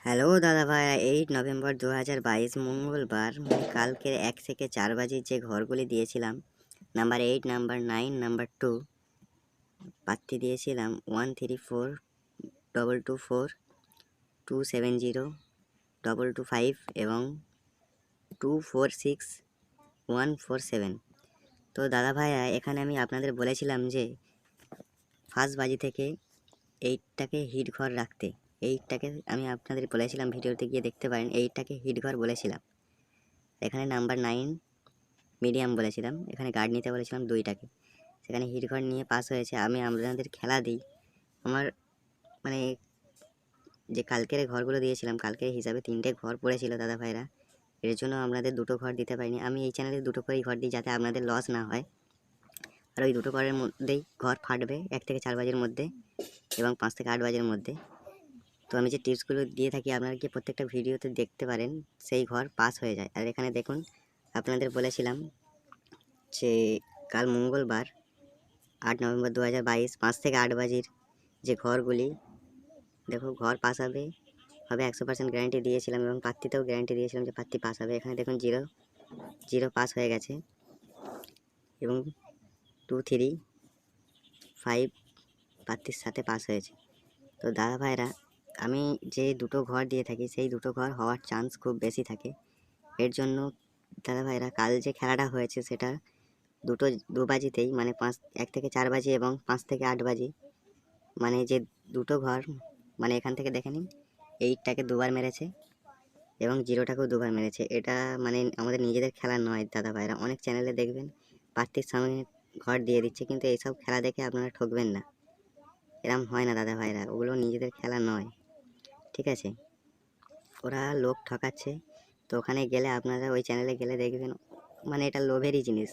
Hello দাদা ভাই, 8 November 2022 মঙ্গলবার কালকের 1 থেকে 4 বাজির যে ঘরগুলি দিয়েছিলাম, নাম্বার 8, নাম্বার 9, নাম্বার 2 পাত্তি দিয়েছিলাম 1342224 2702225 এবং 246147। তো দাদা ভাইয়া, এখানে আমি আপনাদের বলেছিলাম যে ফার্স্ট বাজি থেকে 8টাকে হিট ঘর রাখতে। 8টাকে আমি আপনাদের বলেছিলাম, ভিডিওতে গিয়ে দেখতে পারেন, 8টাকে হিট ঘর বলেছিলাম। এখানে নাম্বার 9 মিডিয়াম বলেছিলাম, এখানে গার্ড নিতে বলেছিলাম 2টাকে, সেখানে হিট ঘর নিয়ে পাস হয়েছে। আমি আপনাদের খেলা দিই আমার মানে যে কালকের ঘরগুলো দিয়েছিলাম, কালকের হিসাবে 3টে ঘর পড়েছিল দাদা ভাইরা, এর জন্য আপনাদের 2টো ঘর দিতে পারিনি। আমি এই চ্যানেলে 2টো করেই ঘর দিই যাতে আপনাদের লস না হয়। আর ওই 2টো ঘরের মধ্যেই ঘর ফাটবে 1 থেকে 4 বাজের মধ্যে এবং 5 থেকে 8 বাজের মধ্যে। তো আমি যে টিপসগুলো দিয়ে থাকি আপনারা কি প্রত্যেকটা ভিডিওতে দেখতে পারেন, সেই ঘর পাস হয়ে যায়। আর এখানে দেখুন, আপনাদের বলেছিলাম যে কাল মঙ্গলবার 8 নভেম্বর 2022 5 থেকে 8 বাজির যে ঘরগুলি, দেখো ঘর পাস হবে 100% গ্যারান্টি দিয়েছিলাম এবং পাত্তিতেও গ্যারান্টি দিয়েছিলাম যে পাত্তি পাস হবে। এখানে দেখুন 0 পাস হয়ে গেছে এবং 2, 3, 5 পাত্তির সাথে পাস হয়েছে। তো দাদা ভাইরা, আমি যে 2টো ঘর দিয়ে থাকি সেই 2টো ঘর হওয়ার চান্স খুব বেশি থাকে। এর জন্য দাদা ভাইরা, কাল যে খেলাটা হয়েছে সেটা 2 বাজিতেই, মানে 1 থেকে 4 বাজি এবং 5 থেকে 8 বাজি, মানে যে 2টো ঘর, মানে এখান থেকে দেখে নিন, 8টাকে 2বার মেরেছে এবং 0টাকেও 2বার মেরেছে। এটা মানে আমাদের নিজেদের খেলা নয় দাদা ভাইরা। অনেক চ্যানেলে দেখবেন পাত্তির সামনে ঘর দিয়ে দিচ্ছে, কিন্তু এইসব খেলা দেখে আপনারা ঠকবেন না। এরম হয় না দাদা ভাইরা, ওগুলো নিজেদের খেলা নয়, ঠিক আছে? ওরা লোক ঠকাচ্ছে। তো ওখানে গেলে আপনারা, ওই চ্যানেলে গেলে দেখবেন, মানে এটা লোভেরই জিনিস।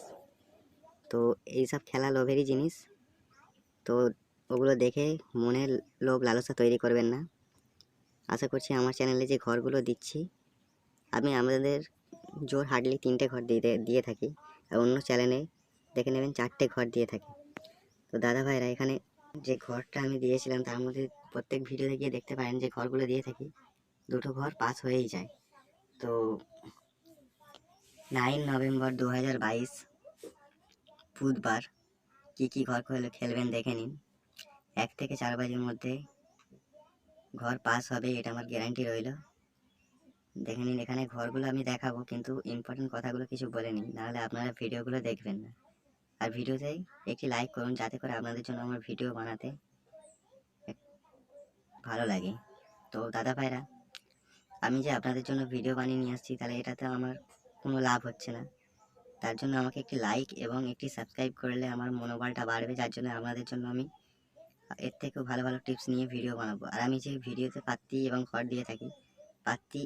তো এইসব খেলা লোভেরই জিনিস। তো ওগুলো দেখে মনে লোভ লালসা তৈরি করবেন না। আশা করছি আমার চ্যানেলে যে ঘরগুলো দিচ্ছি, আমি আমাদের জোর হার্ডলি 3টে ঘর দিয়ে থাকি, আর অন্য চ্যানেলে দেখে নেবেন 4টে ঘর দিয়ে থাকি। তো দাদা ভাইরা, এখানে যে ঘরটা আমি দিয়েছিলাম তার মধ্যে প্রত্যেক ভিডিওতে গিয়ে দেখতে পারেন যে ঘরগুলো দিয়ে থাকি, 2টো ঘর পাস হয়েই যায়। তো 9 নভেম্বর 2022 বুধবার কি ঘর খেলবেন দেখে নিন। 1 থেকে 4 বাজির মধ্যে ঘর পাস হবে, এটা আমার গ্যারান্টি রইল। দেখে নিন, এখানে ঘরগুলো আমি দেখাবো, কিন্তু ইম্পর্টেন্ট কথাগুলো কিছু বলে নিন, নাহলে আপনারা ভিডিওগুলো দেখবেন না। আর ভিডিওতে একটি লাইক করুন, যাতে করে আপনাদের জন্য আমার ভিডিও বানাতে ভালো লাগে। তো দাদা ভাইরা, আমি যে আপনাদের জন্য ভিডিও বানিয়ে নিয়ে আসছি, তাহলে এটাতে আমার কোনো লাভ হচ্ছে না। তার জন্য আমাকে একটি লাইক এবং একটি সাবস্ক্রাইব করলে আমার মনোবলটা বাড়বে, যার জন্য আপনাদের জন্য আমি এর থেকেও ভালো ভালো টিপস নিয়ে ভিডিও বানাবো। আর আমি যে ভিডিওতে পাত্তি এবং খড় দিয়ে থাকি, পাত্তি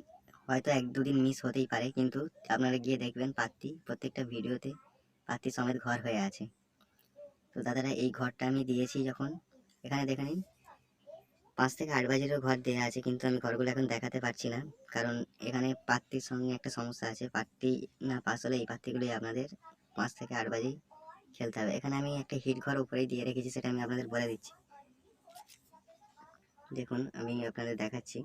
হয়তো 1-2 দিন মিস হতেই পারে, কিন্তু আপনারা গিয়ে দেখবেন পাত্তি প্রত্যেকটা ভিডিওতে পাত্তি সমেত ঘর হয়ে আছে। তো দাদারা, এই ঘরটা আমি দিয়েছি যখন, এখানে দেখে নিন 5 থেকে 8 বাজিরও ঘর দেওয়া আছে, কিন্তু আমি ঘরগুলো এখন দেখাতে পারছি না, কারণ এখানে পাত্তির সঙ্গে একটা সমস্যা আছে। পাত্তি না পাস হলে এই পাত্তিগুলোই আপনাদের 5 থেকে 8 বাজি খেলতে হবে। এখানে আমি একটা হিট ঘর উপরেই দিয়ে রেখেছি, সেটা আমি আপনাদের বলে দিচ্ছি। দেখুন, আমি আপনাদের দেখাচ্ছি।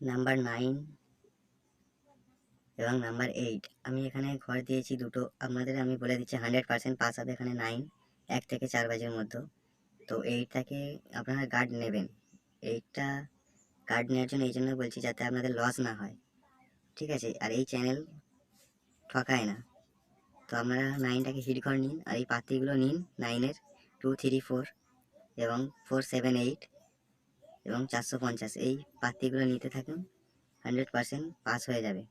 নাম্বার 9 এবং নাম্বার 8 আমি এখানে ঘর দিয়েছি 2টো, আপনাদের আমি বলে দিচ্ছি 100% পাস হবে এখানে 9 1 থেকে 4 বাজির মধ্যে। তো 8টাকে আপনারা গার্ড নেবেন। 8টা গার্ড নেওয়ার জন্য এই জন্য বলছি, যাতে আপনাদের লস না হয়, ঠিক আছে? আর এই চ্যানেল ঠকায় না। তো আপনারা 9টাকে হিট ঘর নিন, আর এই পাত্তিগুলো নিন 9-এর 2, 3, 4 এবং 4, 7, 8 এবং 450, এই পাত্তিগুলো নিতে থাকুন, 100% পাস হয়ে যাবে।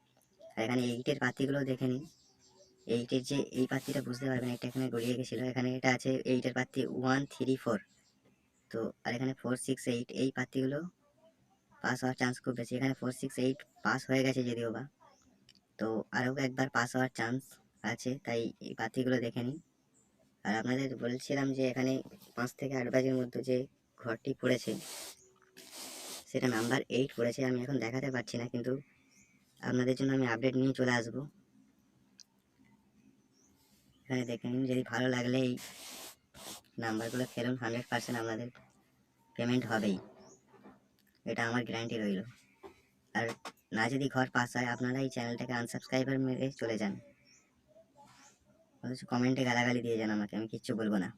আর এখানে 8-এর পাত্তিগুলো দেখে নিন। 8-এর যে এই পাত্তিটা বুঝতে পারবেন, এটা এখানে গড়িয়ে গেছিলো, এখানে এটা আছে 8-এর পাত্তি 1, 3, 4। তো আর এখানে 4, 6, 8 এই পাত্তিগুলো পাস হওয়ার চান্স খুব বেশি। এখানে 4, 6, 8 পাস হয়ে গেছে যদিও বা, তো আরও একবার পাস হওয়ার চান্স আছে, তাই এই পাত্তিগুলো দেখে নিন। আর আপনাদের বলছিলাম যে এখানে 5 থেকে 8 বাজির মধ্যে যে ঘরটি পড়েছে, সেটা নাম্বার 8 পড়েছে। আমি এখন দেখাতে পারছি না, কিন্তু আপনাদের জন্য আমি আপডেট নিয়ে চলে আসবো। এখানে দেখে নিন, যদি ভালো লাগলে এই নাম্বারগুলো খেলুন, 100% আপনাদের পেমেন্ট হবেই, এটা আমার গ্যারান্টি রইল। আর না যদি ঘর পাস হয়, আপনারা এই চ্যানেলটাকে আনসাবস্ক্রাইবার মেরে চলে যান, অথচ কমেন্টে গালাগালি দিয়ে যান আমাকে, আমি কিচ্ছু বলবো না।